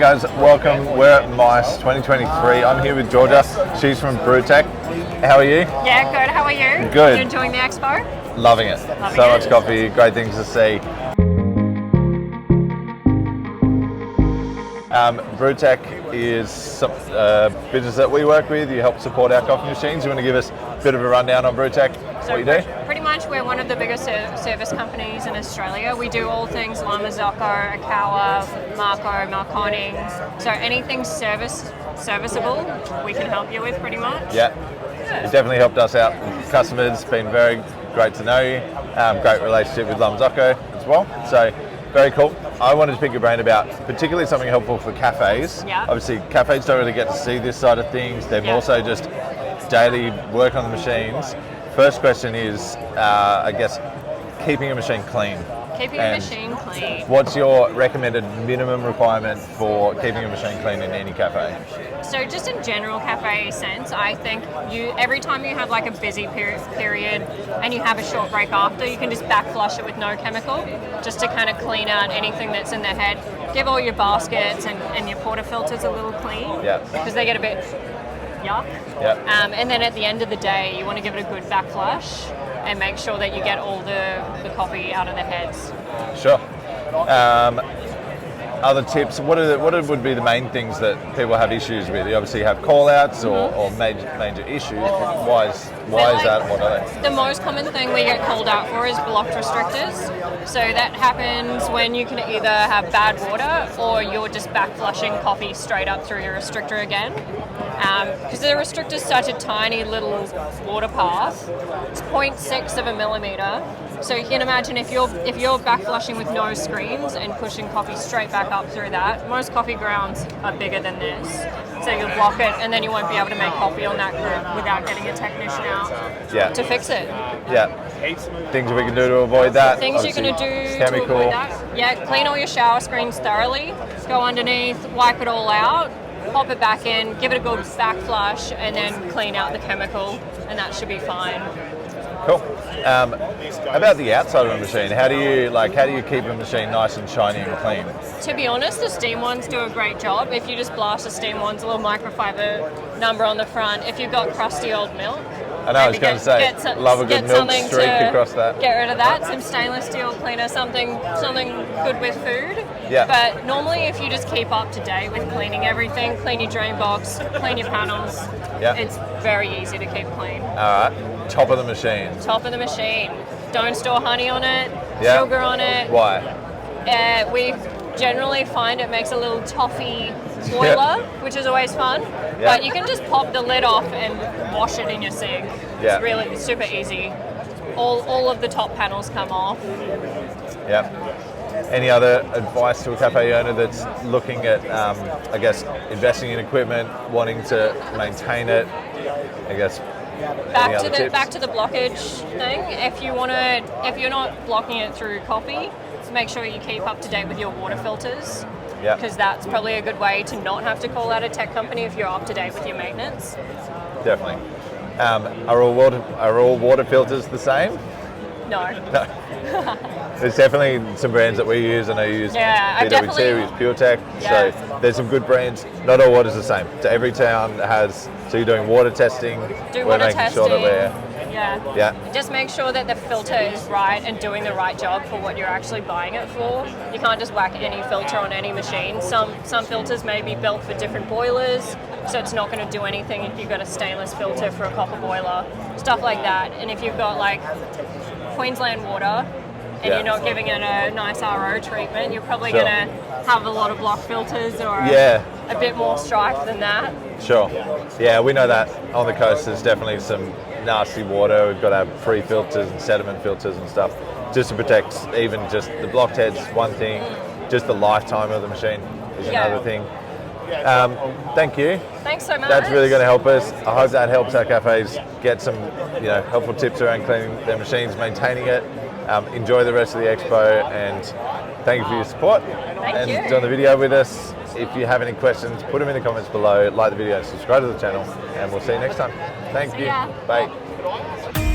guys, welcome. We're at MICE 2023. I'm here with Georgia. She's from Brewtech. How are you? Yeah, good. How are you? Good. You enjoying the expo? Loving it. So much coffee, great things to see. Brewtech is a business that we work with. You help support our coffee machines. You want to give us a bit of a rundown on Brewtech, what you do? Pretty much we're one of the biggest service companies in Australia. We do all things Lamazocco, Akawa, Marconing. So anything serviceable, we can help you with pretty much. Yeah. It's definitely helped us out with customers. Been very great to know you. Great relationship with Lamazocco as well. So very cool. I wanted to pick your brain about particularly something helpful for cafes. Yeah. Obviously, cafes don't really get to see this side of things. They're more so just daily work on the machines. First question is, I guess, keeping a machine clean. Keeping a machine clean. What's your recommended minimum requirement for keeping a machine clean in any cafe? So just in general cafe sense, I think every time you have like a busy period and you have a short break after, you can just back flush it with no chemical, just to kind of clean out anything that's in the head. Give all your baskets and your portafilters a little clean, because they get a bit yuck. And then at the end of the day, you want to give it a good back flush and make sure that you get all the coffee out of the heads. Sure. Other tips, what would be the main things that people have issues with? You obviously have call-outs or major issues. Why is that? What are they? The most common thing we get called out for is blocked restrictors. So that happens when you can either have bad water or you're just back flushing coffee straight up through your restrictor again. Because the restrictor is such a tiny little water path. It's 0.6 of a millimeter. So you can imagine if you're back flushing with no screens and pushing coffee straight back up through that, most coffee grounds are bigger than this. So you'll block it and then you won't be able to make coffee on that group without getting a technician out to fix it. Yeah. Things we can do to avoid that. Things you're going to do to avoid that. Yeah, clean all your shower screens thoroughly. Go underneath, wipe it all out, pop it back in, give it a good back flush, and then clean out the chemical, and that should be fine. Cool. About the outside of a machine, how do you keep a machine nice and shiny and clean? To be honest, the steam ones do a great job. If you just blast the steam ones, a little microfiber number on the front. If you've got crusty old milk, I know, I was going to say, love a good milk streak across that. Get rid of that. Some stainless steel cleaner, something good with food. Yeah. But normally, if you just keep up to date with cleaning everything, clean your drain box, clean your panels, it's very easy to keep clean. All right. Top of the machine. Top of the machine. Don't store honey on it, sugar on it. Why? We generally find it makes a little toffee boiler, which is always fun. But you can just pop the lid off and wash it in your sink. It's really super easy. All of the top panels come off. Any other advice to a cafe owner that's looking at, I guess, investing in equipment, wanting to maintain it? I guess. Back to the blockage thing. If you're not blocking it through coffee, so make sure you keep up to date with your water filters. Because that's probably a good way to not have to call out a tech company if you're up to date with your maintenance. Definitely. Are all water filters the same? No. There's definitely some brands that we use, and I use BWT, we use PureTech, so there's some good brands. Not all water's the same. So every town has, so you're doing water testing, we're making sure that we're... Just make sure that the filter is right and doing the right job for what you're actually buying it for. You can't just whack any filter on any machine. Some filters may be built for different boilers, so it's not going to do anything if you've got a stainless filter for a copper boiler, stuff like that. And if you've got like Queensland water, and you're not giving it a nice RO treatment, you're probably going to have a lot of block filters or a bit more strife than that. Sure. Yeah, we know that on the coast there's definitely some nasty water. We've got to have pre-filters and sediment filters and stuff just to protect even just the blocked heads, one thing, just the lifetime of the machine is another thing. Thank you. Thanks so much. That's really going to help us. I hope that helps our cafes get some helpful tips around cleaning their machines, maintaining it. Enjoy the rest of the expo, and thank you for your support and doing the video with us. If you have any questions, put them in the comments below, like the video, subscribe to the channel, and we'll see you next time. Thank you. Bye.